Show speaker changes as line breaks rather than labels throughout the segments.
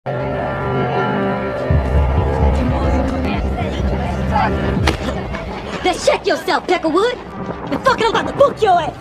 Let's check yourself, Peckerwood. The fucking I'm about to book your ass.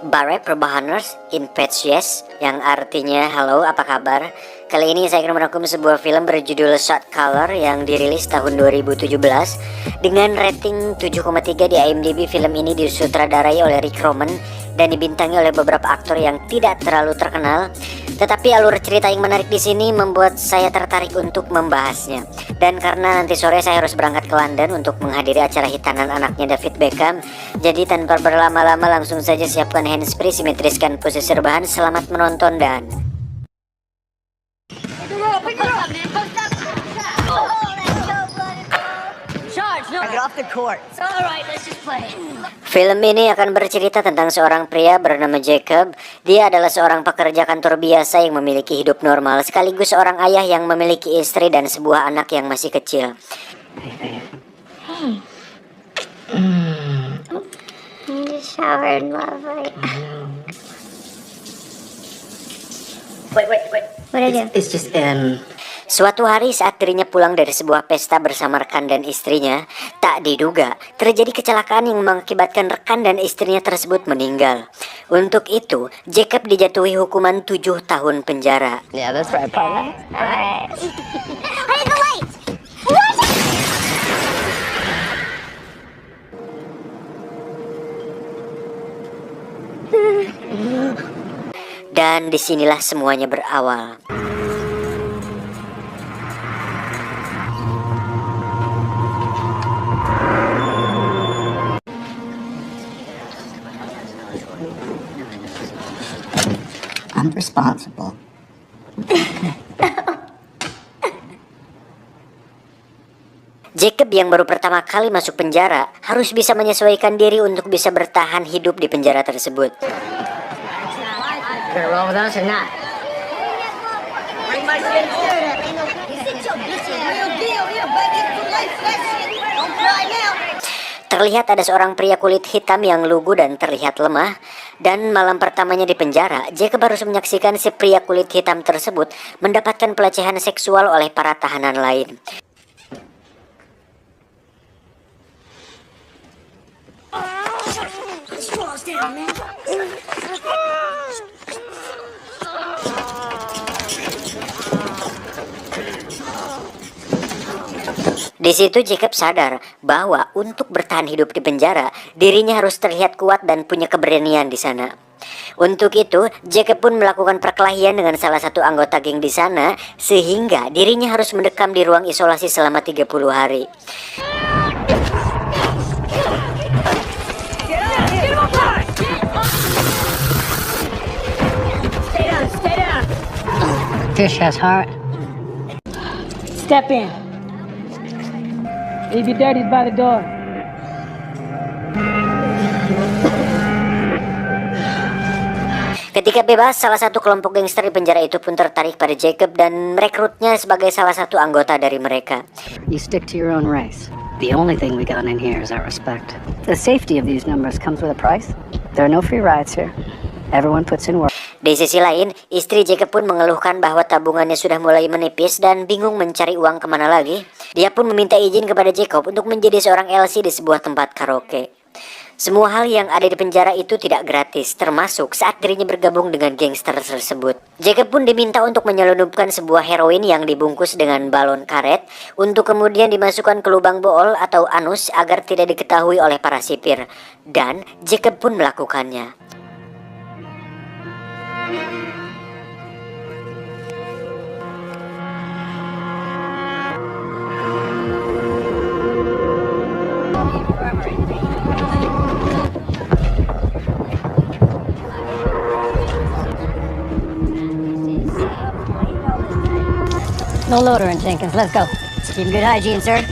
Bare Perbahaners in Patch Yes, yang artinya halo apa kabar. Kali ini saya akan merangkum sebuah film berjudul Shot Color yang dirilis tahun 2017 dengan rating 7,3 di IMDb. Film ini disutradarai oleh Rick Roman dan dibintangi oleh beberapa aktor yang tidak terlalu terkenal. Tetapi alur cerita yang menarik di sini membuat saya tertarik untuk membahasnya. Dan karena nanti sore saya harus berangkat ke London untuk menghadiri acara hitanan anaknya David Beckham, jadi tanpa berlama-lama langsung saja siapkan handsfree, simetriskan posisi rebahan. Selamat menonton dan film ini akan bercerita tentang seorang pria bernama Jacob. Dia adalah seorang pekerja kantor biasa yang memiliki hidup normal, sekaligus seorang ayah yang memiliki istri dan sebuah anak yang masih kecil. Suatu hari saat dirinya pulang dari sebuah pesta bersama rekan dan istrinya, tak diduga terjadi kecelakaan yang mengakibatkan rekan dan istrinya tersebut meninggal. Untuk itu, Jacob dijatuhi hukuman 7 tahun penjara.
Yeah, that's right, partner. Alright.
Dan disinilah semuanya berawal.
I'm responsible.
Jacob yang baru pertama kali masuk penjara harus bisa menyesuaikan diri untuk bisa bertahan hidup di penjara tersebut. Terlihat ada seorang pria kulit hitam yang lugu dan terlihat lemah. Dan malam pertamanya di penjara, Jacob harus menyaksikan si pria kulit hitam tersebut mendapatkan pelecehan seksual oleh para tahanan lain. Di situ Jacob sadar bahwa untuk bertahan hidup di penjara, dirinya harus terlihat kuat dan punya keberanian di sana. Untuk itu, Jacob pun melakukan perkelahian dengan salah satu anggota geng di sana, sehingga dirinya harus mendekam di ruang isolasi selama 30 hari.
Fish has heart.
Step in. Leave your dirties by the door.
Ketika bebas, salah satu kelompok gangster di penjara itu pun tertarik pada Jacob dan merekrutnya sebagai salah satu anggota dari mereka.
You stick to your own race. The only thing we got in here is our respect. The safety of these numbers comes with a price. There are no free rides here. Everyone puts in work.
Di sisi lain, istri Jacob pun mengeluhkan bahwa tabungannya sudah mulai menipis dan bingung mencari uang kemana lagi. Dia pun meminta izin kepada Jacob untuk menjadi seorang LC di sebuah tempat karaoke. Semua hal yang ada di penjara itu tidak gratis, termasuk saat dirinya bergabung dengan gangster tersebut. Jacob pun diminta untuk menyelundupkan sebuah heroin yang dibungkus dengan balon karet untuk kemudian dimasukkan ke lubang bool atau anus agar tidak diketahui oleh para sipir. Dan Jacob pun melakukannya.
No loader in Jenkins. Let's go. Keep good hygiene, sir.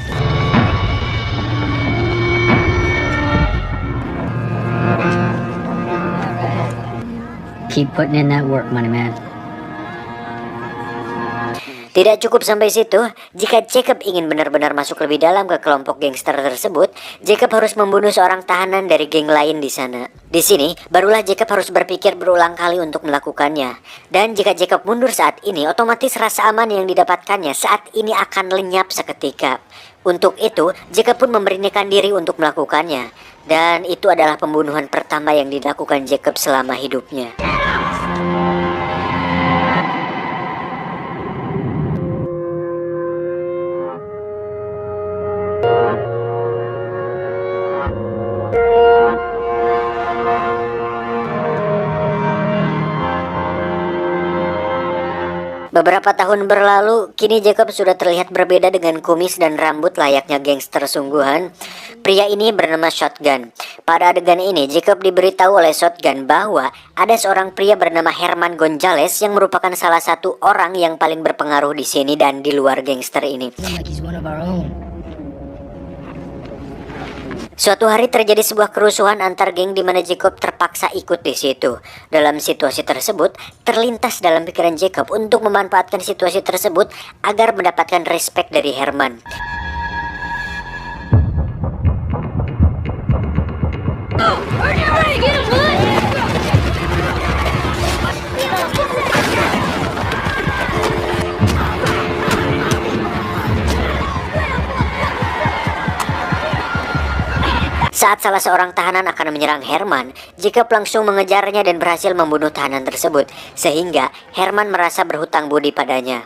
Keep putting in that work, money man.
Tidak cukup sampai situ, jika Jacob ingin benar-benar masuk lebih dalam ke kelompok gangster tersebut, Jacob harus membunuh seorang tahanan dari geng lain di sana. Di sini, barulah Jacob harus berpikir berulang kali untuk melakukannya. Dan jika Jacob mundur saat ini, otomatis rasa aman yang didapatkannya saat ini akan lenyap seketika. Untuk itu, Jacob pun memberanikan diri untuk melakukannya. Dan itu adalah pembunuhan pertama yang dilakukan Jacob selama hidupnya. Beberapa tahun berlalu, kini Jacob sudah terlihat berbeda dengan kumis dan rambut layaknya gangster sungguhan. Pria ini bernama Shotgun. Pada adegan ini, Jacob diberitahu oleh Shotgun bahwa ada seorang pria bernama Herman Gonzalez yang merupakan salah satu orang yang paling berpengaruh di sini dan di luar gangster ini. Suatu hari terjadi sebuah kerusuhan antar geng di mana Jacob terpaksa ikut di situ. Dalam situasi tersebut, terlintas dalam pikiran Jacob untuk memanfaatkan situasi tersebut agar mendapatkan respect dari Herman. Saat salah seorang tahanan akan menyerang Herman, Jacob langsung mengejarnya dan berhasil membunuh tahanan tersebut, sehingga Herman merasa berhutang budi padanya.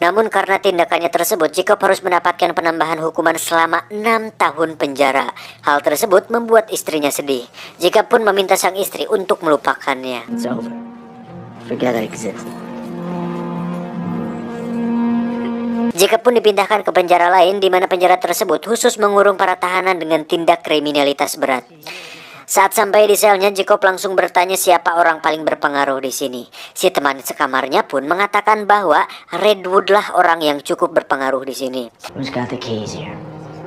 Namun karena tindakannya tersebut, Jacob harus mendapatkan penambahan hukuman selama 6 tahun penjara. Hal tersebut membuat istrinya sedih. Jacob pun meminta sang istri untuk melupakannya.
It's over. Forget I exist.
Jacob pun dipindahkan ke penjara lain di mana penjara tersebut khusus mengurung para tahanan dengan tindak kriminalitas berat. Saat sampai di selnya, Jacob langsung bertanya siapa orang paling berpengaruh di sini. Si teman sekamarnya pun mengatakan bahwa Redwood lah orang yang cukup berpengaruh di sini.
Who's got the keys here?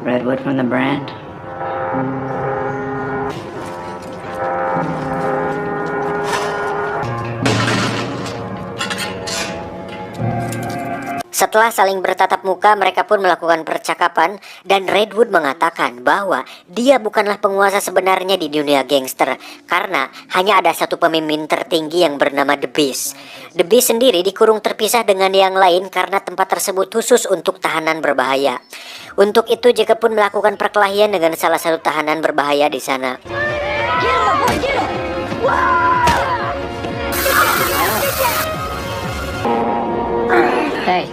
Redwood from the brand?
Setelah saling bertatap muka, mereka pun melakukan percakapan dan Redwood mengatakan bahwa dia bukanlah penguasa sebenarnya di dunia gangster karena hanya ada satu pemimpin tertinggi yang bernama The Beast. The Beast sendiri dikurung terpisah dengan yang lain karena tempat tersebut khusus untuk tahanan berbahaya. Untuk itu Jacob pun melakukan perkelahian dengan salah satu tahanan berbahaya di sana.
Hey.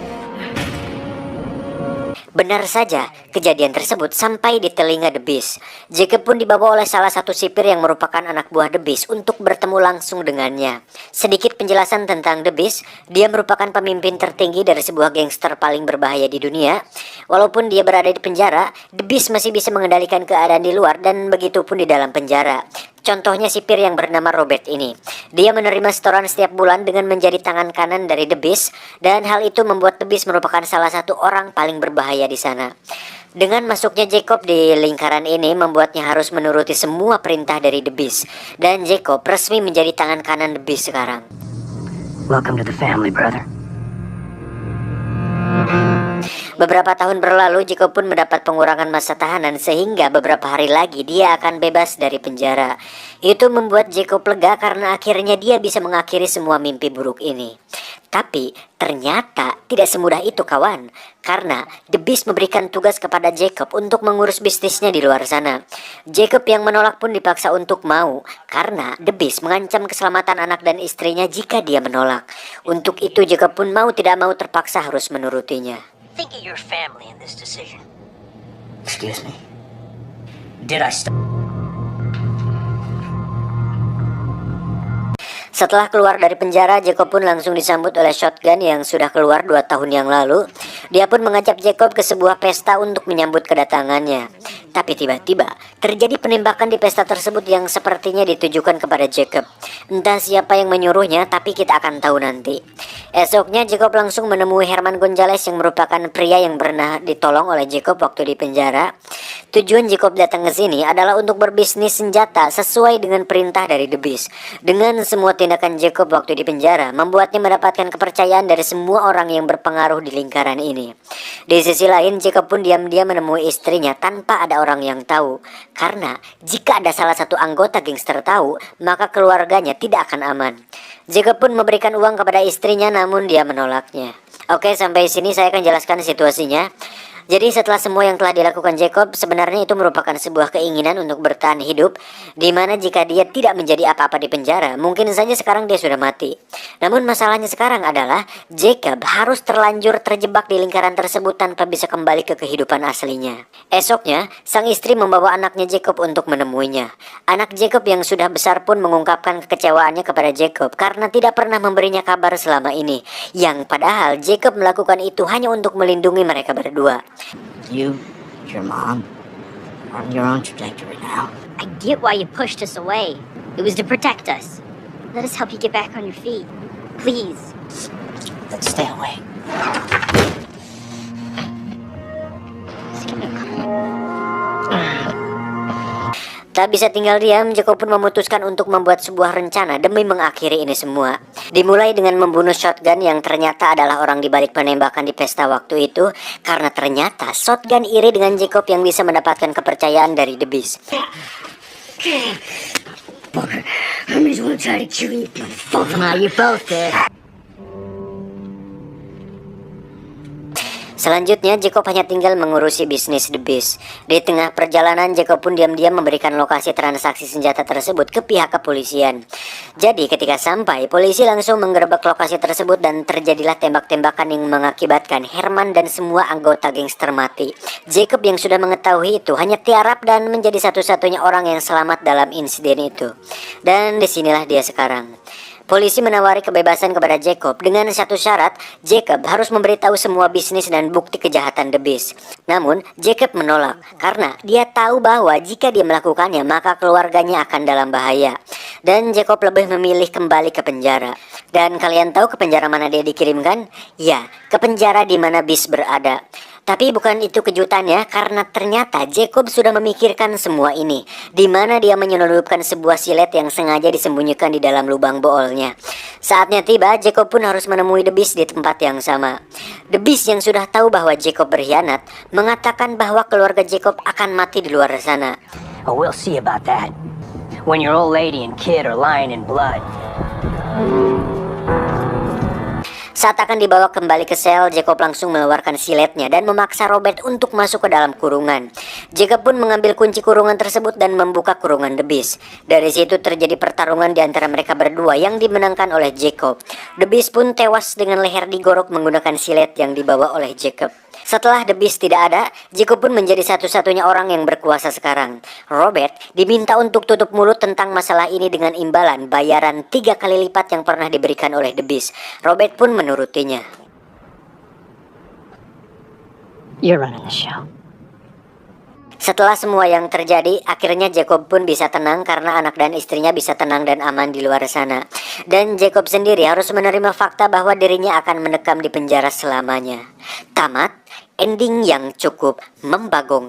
Benar saja, kejadian tersebut sampai di telinga The Beast. Jacob pun dibawa oleh salah satu sipir yang merupakan anak buah The Beast untuk bertemu langsung dengannya. Sedikit penjelasan tentang The Beast, dia merupakan pemimpin tertinggi dari sebuah gangster paling berbahaya di dunia. Walaupun dia berada di penjara, The Beast masih bisa mengendalikan keadaan di luar dan begitu pun di dalam penjara. Contohnya sipir yang bernama Robert ini. Dia menerima setoran setiap bulan dengan menjadi tangan kanan dari The Beast, dan hal itu membuat The Beast merupakan salah satu orang paling berbahaya di sana. Dengan masuknya Jacob di lingkaran ini membuatnya harus menuruti semua perintah dari The Beast, dan Jacob resmi menjadi tangan kanan The Beast sekarang.
Welcome to the family, brother.
Beberapa tahun berlalu, Jacob pun mendapat pengurangan masa tahanan sehingga beberapa hari lagi dia akan bebas dari penjara. Itu membuat Jacob lega karena akhirnya dia bisa mengakhiri semua mimpi buruk ini. Tapi ternyata tidak semudah itu kawan, karena The Beast memberikan tugas kepada Jacob untuk mengurus bisnisnya di luar sana. Jacob yang menolak pun dipaksa untuk mau, karena The Beast mengancam keselamatan anak dan istrinya jika dia menolak. Untuk itu Jacob pun mau tidak mau terpaksa harus menurutinya.
Think of your family in this decision. Excuse me. Did I stop?
Setelah keluar dari penjara, Jacob pun langsung disambut oleh Shotgun yang sudah keluar 2 tahun yang lalu. Dia pun mengajak Jacob ke sebuah pesta untuk menyambut kedatangannya. Tapi tiba-tiba terjadi penembakan di pesta tersebut yang sepertinya ditujukan kepada Jacob. Entah siapa yang menyuruhnya, tapi kita akan tahu nanti. Esoknya Jacob langsung menemui Herman Gonzalez yang merupakan pria yang pernah ditolong oleh Jacob waktu di penjara. Tujuan Jacob datang ke sini adalah untuk berbisnis senjata sesuai dengan perintah dari The Beast. Dengan semua tindakan Jacob waktu di penjara membuatnya mendapatkan kepercayaan dari semua orang yang berpengaruh di lingkaran ini. Di sisi lain, Jacob pun diam-diam menemui istrinya tanpa ada orang yang tahu. Karena jika ada salah satu anggota gangster tahu, maka keluarganya tidak akan aman. Jacob pun memberikan uang kepada istrinya, namun dia menolaknya. Oke, sampai sini saya akan jelaskan situasinya. Jadi setelah semua yang telah dilakukan Jacob, sebenarnya itu merupakan sebuah keinginan untuk bertahan hidup, dimana jika dia tidak menjadi apa-apa di penjara, mungkin saja sekarang dia sudah mati. Namun masalahnya sekarang adalah Jacob harus terlanjur terjebak di lingkaran tersebut tanpa bisa kembali ke kehidupan aslinya. Esoknya, sang istri membawa anaknya Jacob untuk menemuinya. Anak Jacob yang sudah besar pun mengungkapkan kekecewaannya kepada Jacob karena tidak pernah memberinya kabar selama ini, yang padahal Jacob melakukan itu hanya untuk melindungi mereka berdua.
You, your mom, are on your own trajectory now.
I get why you pushed us away. It was to protect us. Let us help you get back on your feet. Please.
Then stay away.
Tak bisa tinggal diam, Jacob pun memutuskan untuk membuat sebuah rencana demi mengakhiri ini semua. Dimulai dengan membunuh shotgun yang ternyata adalah orang di balik penembakan di pesta waktu itu, karena ternyata shotgun iri dengan Jacob yang bisa mendapatkan kepercayaan dari The Beast. Selanjutnya, Jacob hanya tinggal mengurusi bisnis The Beast. Di tengah perjalanan, Jacob pun diam-diam memberikan lokasi transaksi senjata tersebut ke pihak kepolisian. Jadi ketika sampai, polisi langsung menggerebek lokasi tersebut dan terjadilah tembak-tembakan yang mengakibatkan Herman dan semua anggota gangster mati. Jacob yang sudah mengetahui itu hanya tiarap dan menjadi satu-satunya orang yang selamat dalam insiden itu. Dan disinilah dia sekarang. Polisi menawari kebebasan kepada Jacob dengan satu syarat, Jacob harus memberitahu semua bisnis dan bukti kejahatan The Beast. Namun, Jacob menolak karena dia tahu bahwa jika dia melakukannya maka keluarganya akan dalam bahaya. Dan Jacob lebih memilih kembali ke penjara. Dan kalian tahu ke penjara mana dia dikirimkan? Ya, ke penjara di mana Beast berada. Tapi bukan itu kejutannya, karena ternyata Jacob sudah memikirkan semua ini, di mana dia menyelundupkan sebuah silet yang sengaja disembunyikan di dalam lubang boolnya. Saatnya tiba, Jacob pun harus menemui The Beast di tempat yang sama. The Beast yang sudah tahu bahwa Jacob berkhianat, mengatakan bahwa keluarga Jacob akan mati di luar sana.
Oh, we'll see about that. When your old lady and kid are lying in blood.
Saat akan dibawa kembali ke sel, Jacob langsung mengeluarkan siletnya dan memaksa Robert untuk masuk ke dalam kurungan. Jacob pun mengambil kunci kurungan tersebut dan membuka kurungan The Beast. Dari situ terjadi pertarungan di antara mereka berdua yang dimenangkan oleh Jacob. The Beast pun tewas dengan leher digorok menggunakan silet yang dibawa oleh Jacob. Setelah The Beast tidak ada, Jacob pun menjadi satu-satunya orang yang berkuasa sekarang. Robert diminta untuk tutup mulut tentang masalah ini dengan imbalan bayaran 3 kali lipat yang pernah diberikan oleh The Beast. Robert pun menurutinya.
You're running the show.
Setelah semua yang terjadi, akhirnya Jacob pun bisa tenang karena anak dan istrinya bisa tenang dan aman di luar sana. Dan Jacob sendiri harus menerima fakta bahwa dirinya akan mendekam di penjara selamanya. Tamat, ending yang cukup membagong.